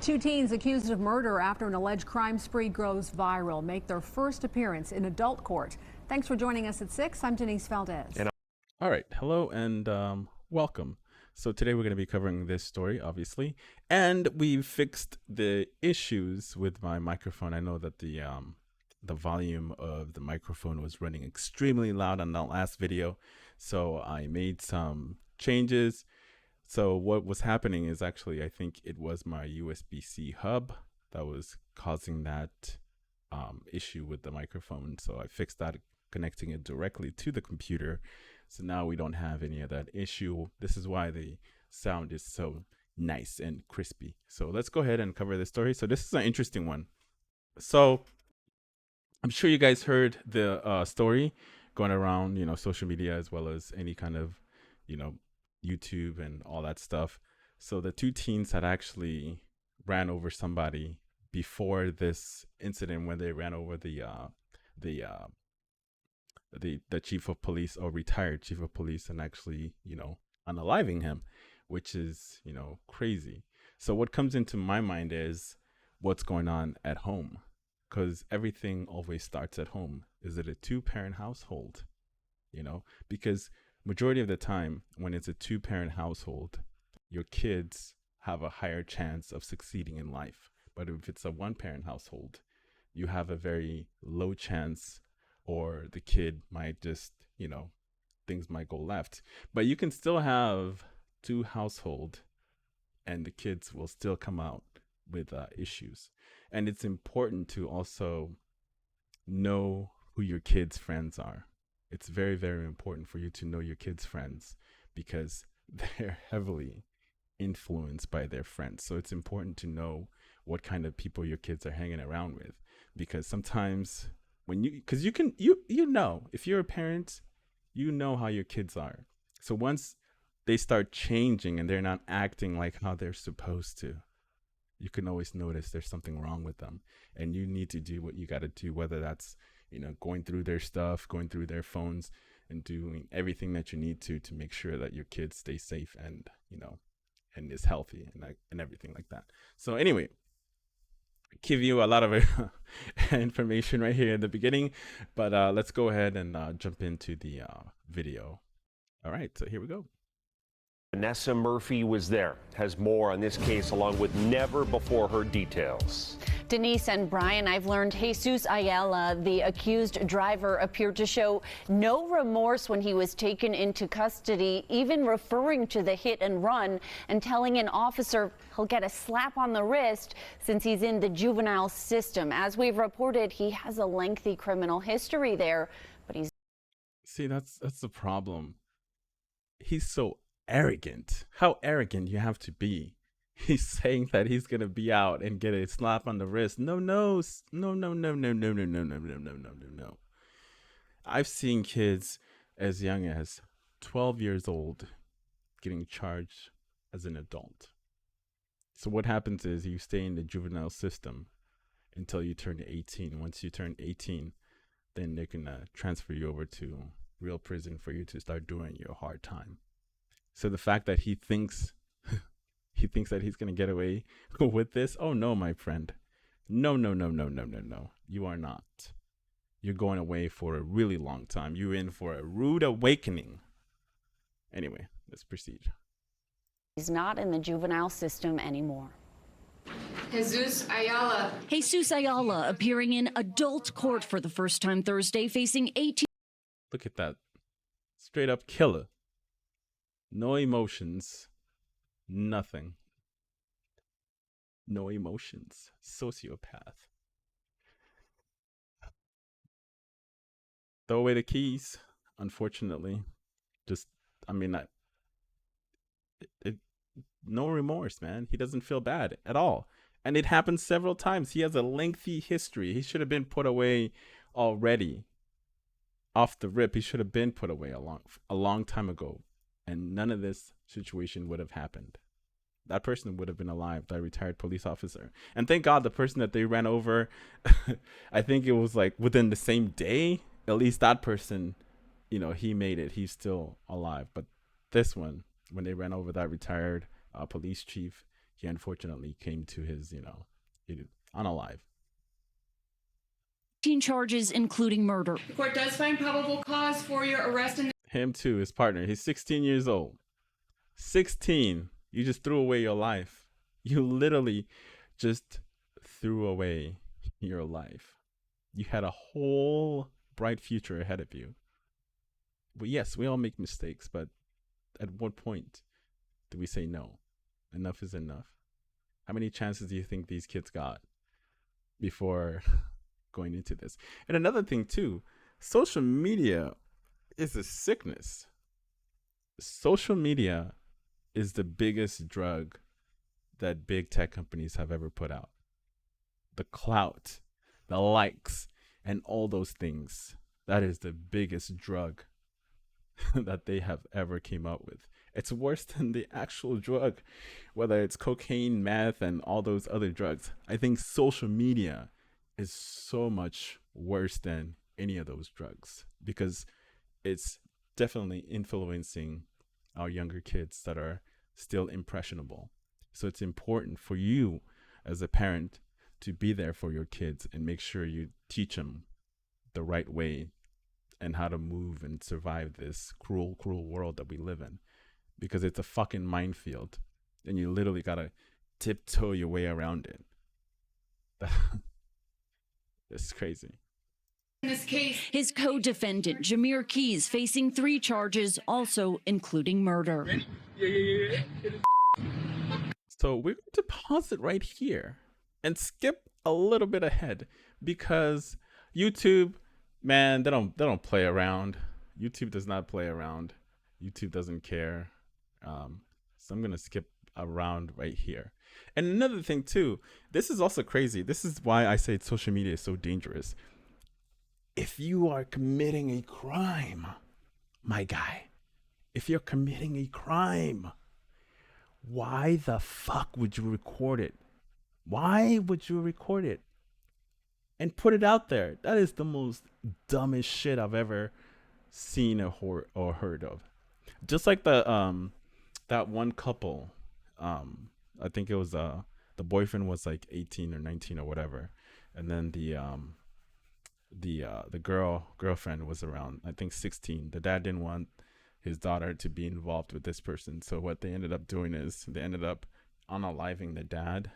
Two teens accused of murder after an alleged crime spree goes viral make their first appearance in adult court. Thanks for joining us at 6. I'm Denise Valdez. All right. Hello and welcome. So today we're going to be covering this story, obviously, and we fixed the issues with my microphone. I know that the volume of the microphone was running extremely loud on that last video, so I made some changes. So what was happening is actually, I think it was my USB-C hub that was causing that issue with the microphone. So I fixed that, connecting it directly to the computer. So now we don't have any of that issue. This is why the sound is so nice and crispy. So let's go ahead and cover this story. So this is an interesting one. So I'm sure you guys heard the story going around, social media, as well as any kind of, YouTube and all that stuff. So the two teens had actually ran over somebody before this incident, when they ran over the chief of police, or retired chief of police, and actually, unaliving him, which is, crazy. So what comes into my mind is what's going on at home, because everything always starts at home. Is it a two-parent household? Because majority of the time when it's a two-parent household, your kids have a higher chance of succeeding in life. But if it's a one-parent household, you have a very low chance, or the kid might just, things might go left. But you can still have two households and the kids will still come out with issues. And it's important to also know who your kids' friends are. It's very, very important for you to know your kids' friends, because they're heavily influenced by their friends. So it's important to know what kind of people your kids are hanging around with, because sometimes because if you're a parent, how your kids are. So once they start changing and they're not acting like how they're supposed to, you can always notice there's something wrong with them, and you need to do what you got to do, whether that's going through their stuff, going through their phones, and doing everything that you need to make sure that your kids stay safe and and is healthy and everything like that. So anyway, give you a lot of information right here in the beginning, but let's go ahead and jump into the video. All right, so here we go. Vanessa Murphy was there, has more on this case along with never before heard details. Denise and Brian, I've learned Jesus Ayala, the accused driver, appeared to show no remorse when he was taken into custody, even referring to the hit and run and telling an officer he'll get a slap on the wrist since he's in the juvenile system. As we've reported, he has a lengthy criminal history there, but he's... See, that's the problem. He's so arrogant. How arrogant you have to be. He's saying that he's gonna be out and get a slap on the wrist. No. I've seen kids as young as 12 years old getting charged as an adult. So what happens is you stay in the juvenile system until you turn 18. Once you turn 18, then they can transfer you over to real prison for you to start doing your hard time. So the fact that he thinks that he's going to get away with this, oh no, my friend. No. You are not. You're going away for a really long time. You're in for a rude awakening. Anyway, let's proceed. He's not in the juvenile system anymore. Jesus Ayala appearing in adult court for the first time Thursday, facing 18. Look at that. Straight up killer. No emotions. Nothing. No emotions. Sociopath. Throw away the keys, unfortunately. No remorse, man. He doesn't feel bad at all. And it happened several times. He has a lengthy history. He should have been put away already. Off the rip, he should have been put away a long time ago. And none of this situation would have happened. That person would have been alive, that retired police officer. And thank God the person that they ran over, I think it was like within the same day, at least that person, he made it. He's still alive. But this one, when they ran over that retired police chief, he unfortunately came to his, unalive. 18 charges, including murder. The court does find probable cause for your arrest in Him too, his partner. He's 16 years old. 16. You just threw away your life. You literally just threw away your life. You had a whole bright future ahead of you. But yes, we all make mistakes, but at what point do we say no? Enough is enough. How many chances do you think these kids got before going into this? And another thing too, social media is a sickness. Social media is the biggest drug that big tech companies have ever put out. The clout, the likes, and all those things. That is the biggest drug that they have ever came up with. It's worse than the actual drug, whether it's cocaine, meth, and all those other drugs. I think social media is so much worse than any of those drugs because it's definitely influencing our younger kids that are still impressionable. So it's important for you as a parent to be there for your kids and make sure you teach them the right way and how to move and survive this cruel, cruel world that we live in, because it's a fucking minefield and you literally gotta tiptoe your way around it. This is crazy. In this case, His co-defendant, Jameer Keys, facing 3 charges, also including murder. So we're going to pause it right here and skip a little bit ahead because YouTube, man, they don't play around. YouTube does not play around. YouTube doesn't care. So I'm gonna skip around right here. And another thing too, this is also crazy. This is why I say social media is so dangerous. If you are committing a crime, my guy, if you're committing a crime, why the fuck would you record it? Why would you record it and put it out there? That is the most dumbest shit I've ever seen or heard of. Just like the that one couple, I think it was the boyfriend was like 18 or 19 or whatever, and then the girlfriend was around, I think, 16. The dad didn't want his daughter to be involved with this person, so what they ended up doing is they ended up unaliving the dad,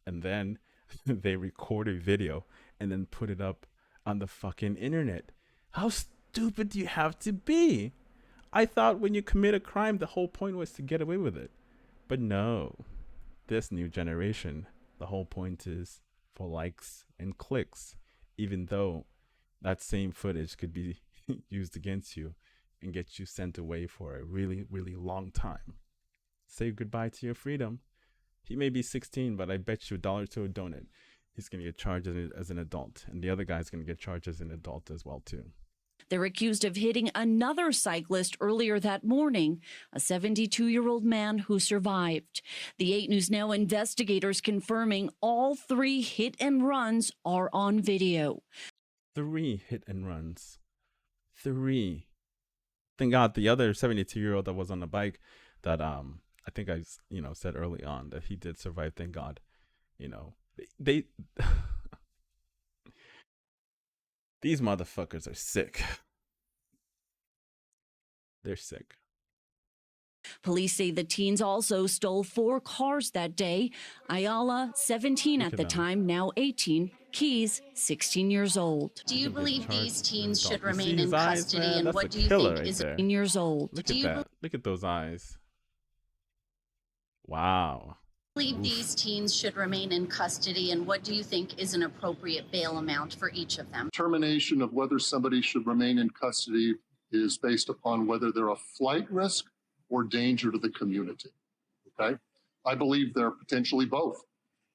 and then they record a video and then put it up on the fucking internet. How stupid do you have to be? I thought when you commit a crime, the whole point was to get away with it. But no, this new generation, the whole point is for likes and clicks, even though that same footage could be used against you and get you sent away for a really, really long time. Say goodbye to your freedom. He may be 16, but I bet you $1 to a donut, he's going to get charged as an adult. And the other guy's going to get charged as an adult as well, too. They're accused of hitting another cyclist earlier that morning, a 72-year-old man who survived. The 8 News Now investigators confirming all 3 hit and runs are on video. 3 hit and runs. 3. Thank God the other 72-year-old that was on the bike that I think I said early on that he did survive. Thank God. They these motherfuckers are sick. They're sick. Police say the teens also stole 4 cars that day. Ayala, 17 at the time, now 18. Keys, 16 years old. Do you believe these teens should remain his in eyes, custody? man? And That's what a do you killer think right is there. 16 years old. Look Do at you that. Look at those eyes. Wow. believe these teens should remain in custody? And what do you think is an appropriate bail amount for each of them? Determination of whether somebody should remain in custody is based upon whether they're a flight risk or danger to the community. Okay? I believe they're potentially both.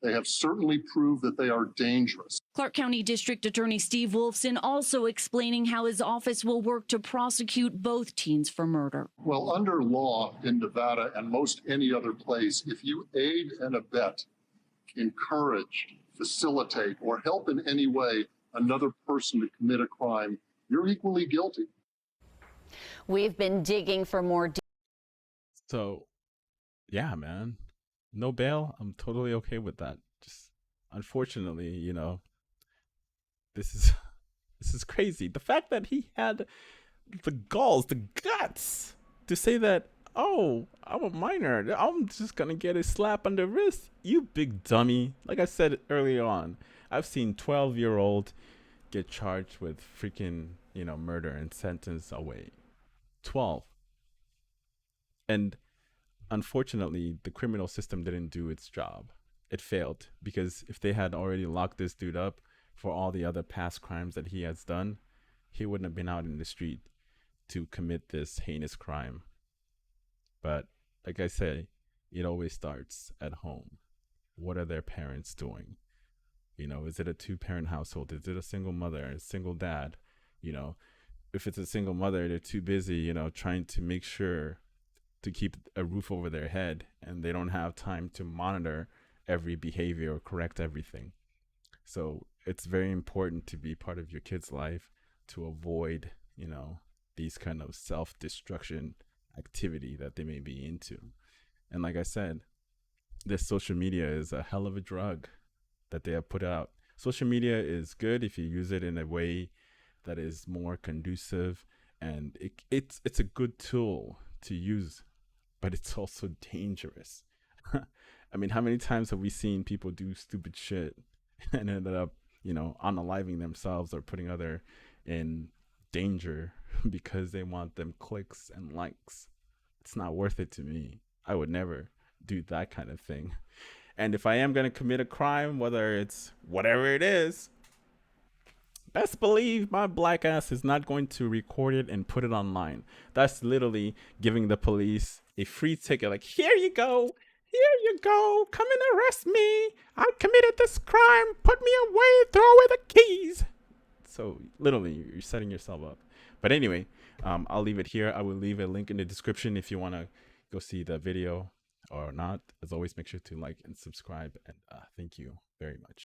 They have certainly proved that they are dangerous. Clark County District Attorney Steve Wolfson also explaining how his office will work to prosecute both teens for murder. Well, under law in Nevada and most any other place, if you aid and abet, encourage, facilitate, or help in any way another person to commit a crime, you're equally guilty. We've been digging for more. So, yeah, man. no bail, I'm totally okay with that. Just unfortunately, this is this is crazy. The fact that he had the galls, the guts to say that, oh, I'm a minor, I'm just gonna get a slap on the wrist. You big dummy. Like I said earlier on, I've seen 12-year-old get charged with freaking, murder and sentenced away. 12. And unfortunately, the criminal system didn't do its job. It failed, because if they had already locked this dude up for all the other past crimes that he has done, he wouldn't have been out in the street to commit this heinous crime. But like I say, it always starts at home. What are their parents doing? Is it a 2-parent household? Is it a single mother, a single dad? If it's a single mother, they're too busy, trying to make sure to keep a roof over their head, and they don't have time to monitor every behavior or correct everything. So it's very important to be part of your kid's life to avoid, these kind of self-destruction activity that they may be into. And like I said, this social media is a hell of a drug that they have put out. Social media is good if you use it in a way that is more conducive, and it's a good tool to use, but it's also dangerous. I mean, how many times have we seen people do stupid shit and ended up, unaliving themselves or putting other in danger because they want them clicks and likes? It's not worth it to me. I would never do that kind of thing. And if I am going to commit a crime, whether it's whatever it is, best believe my black ass is not going to record it and put it online. That's literally giving the police a free ticket. Like, here you go. Come and arrest me. I committed this crime. Put me away. Throw away the keys. So literally, you're setting yourself up. But anyway, I'll leave it here. I will leave a link in the description if you want to go see the video or not. As always, make sure to like and subscribe. And thank you very much.